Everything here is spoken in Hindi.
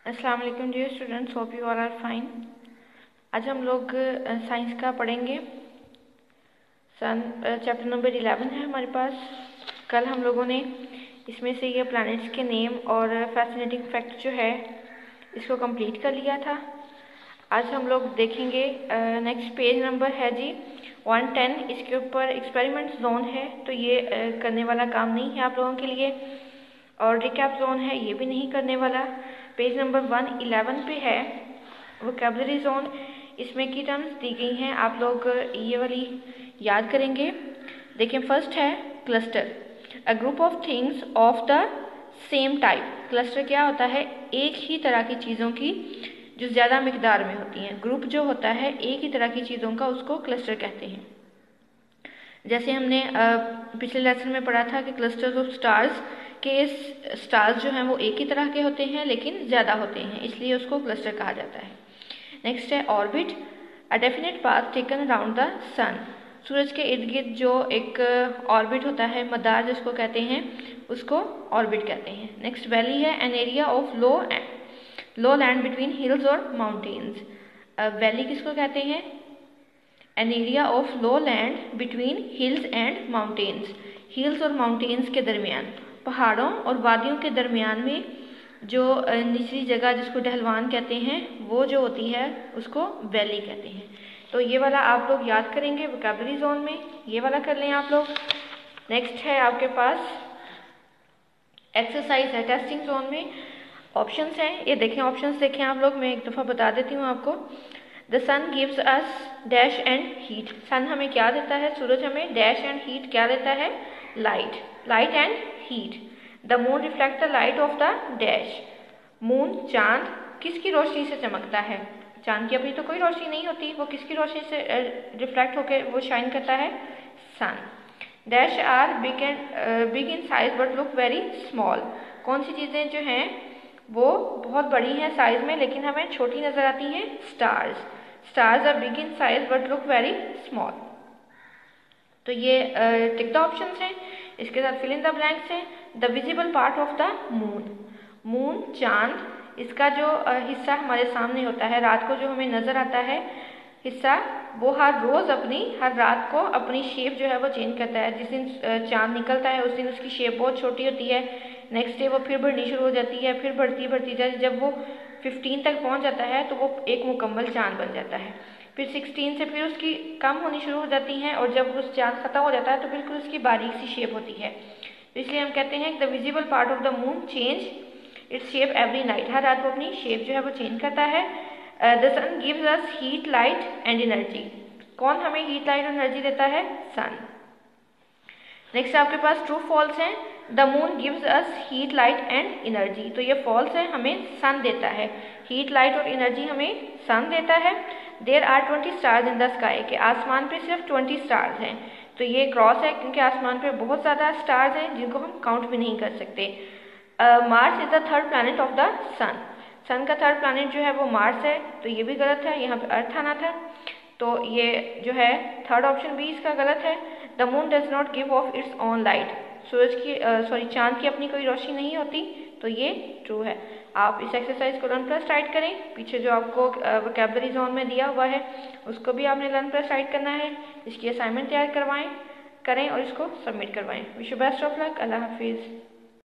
अस्सलाम वालेकुम dear students, hope you all are fine. आज हम लोग साइंस का पढ़ेंगे। चैप्टर नंबर 11 है हमारे पास। कल हम लोगों ने इसमें से ये प्लैनेट्स के नेम और फैसिनेटिंग फैक्ट जो है इसको कंप्लीट कर लिया था। आज हम लोग देखेंगे नेक्स्ट पेज नंबर है जी 110। इसके ऊपर एक्सपेरिमेंट जोन है, तो ये करने वाला काम नहीं है आप लोगों के लिए, और रिकैप जोन है, ये भी नहीं करने वाला। पेज नंबर 111 पे है वोकैबुलरी जोन। इसमें की टर्म्स दी गई हैं, आप लोग ये वाली याद करेंगे। देखिए, फर्स्ट है cluster, a group of things of the same type. Cluster क्या होता है? एक ही तरह की चीज़ों की जो ज़्यादा मिकदार में होती हैं। ग्रुप जो होता है एक ही तरह की चीज़ों का, उसको क्लस्टर कहते हैं। जैसे हमने पिछले लेसन में पढ़ा था कि क्लस्टर्स ऑफ स्टार्स के स्टार्स जो हैं वो एक ही तरह के होते हैं लेकिन ज़्यादा होते हैं, इसलिए उसको क्लस्टर कहा जाता है। नेक्स्ट है orbit, a definite path taken around the sun. सूरज के इर्द गिर्द जो एक ऑर्बिट होता है, मदार जिसको कहते हैं, उसको ऑर्बिट कहते हैं। नेक्स्ट वैली है, an area of low land between hills और माउंटेन्स। वैली किसको कहते हैं? An area of low land between hills and mountains. Hills और माउंटेन्स के दरमियान, पहाड़ों और वादियों के दरमियान में जो निचली जगह जिसको ढलवान कहते हैं, वो जो होती है उसको वैली कहते हैं। तो ये वाला आप लोग याद करेंगे वोकैबुलरी जोन में, ये वाला कर लें आप लोग। नेक्स्ट है आपके पास एक्सरसाइज है टेस्टिंग जोन में। ऑप्शंस हैं, ये देखें, ऑप्शंस देखें आप लोग, मैं एक दफ़ा बता देती हूँ आपको। The sun gives us dash and heat. Sun हमें क्या देता है? सूरज हमें डैश एंड हीट क्या देता है? Light and heat. The moon reflect the light of the dash. Moon, चांद, किसकी रोशनी से चमकता है? चांद की अपनी तो कोई रोशनी नहीं होती, वो किसकी रोशनी से रिफ्लेक्ट होकर वो शाइन करता है? Sun. Dash are big in size but look very small. कौन सी चीज़ें जो हैं वो बहुत बड़ी हैं साइज में लेकिन हमें छोटी नजर आती हैं? Stars are big in size but look very small. तो ये टिक द ऑप्शंस हैं। इसके साथ फिल इन द ब्लैंक्स हैं। The visible part of the moon, चांद, इसका जो हिस्सा हमारे सामने होता है, रात को जो हमें नजर आता है हिस्सा, वो हर रात को अपनी शेप जो है वो चेंज करता है। जिस दिन चांद निकलता है उस दिन उसकी शेप बहुत छोटी होती है। नेक्स्ट डे वो फिर बढ़नी शुरू हो जाती है, फिर बढ़ती जाती। जब वो 15 तक पहुंच जाता है तो वो एक मुकम्मल चांद बन जाता है। फिर 16 से फिर उसकी कम होनी शुरू हो जाती हैं, और जब उस चांद खत्म हो जाता है तो बिल्कुल उसकी बारीक सी शेप होती है। तो इसलिए हम कहते हैं the visible part of the moon change its shape every night. हर रात वो अपनी शेप जो है वो चेंज करता है। The sun gives us heat, light and energy. कौन हमें हीट, लाइट और एनर्जी देता है? सन। नेक्स्ट आपके पास ट्रू फॉल्स है। The moon gives us heat, light and energy. तो ये फॉल्स है, हमें सन देता है हीट, लाइट और एनर्जी, हमें सन देता है। There are 20 stars in the sky, के आसमान पे सिर्फ 20 स्टार्स हैं। तो ये क्रॉस है क्योंकि आसमान पे बहुत ज़्यादा स्टार्स हैं जिनको हम काउंट भी नहीं कर सकते। Mars is the third planet of the sun का थर्ड प्लैनेट जो है वो मार्स है, तो ये भी गलत है, यहाँ पे अर्थ आना था, तो ये जो है थर्ड ऑप्शन भी इसका गलत है। The moon does not give of its own light. चांद की अपनी कोई रोशनी नहीं होती, तो ये ट्रू है। आप इस एक्सरसाइज को लर्न प्लस राइट करें। पीछे जो आपको वोकैबुलरी जोन में दिया हुआ है उसको भी आपने लर्न प्लस राइट करना है। इसकी असाइनमेंट तैयार करें और इसको सबमिट करवाएं। Wish you best of luck. अल्लाह हाफिज़।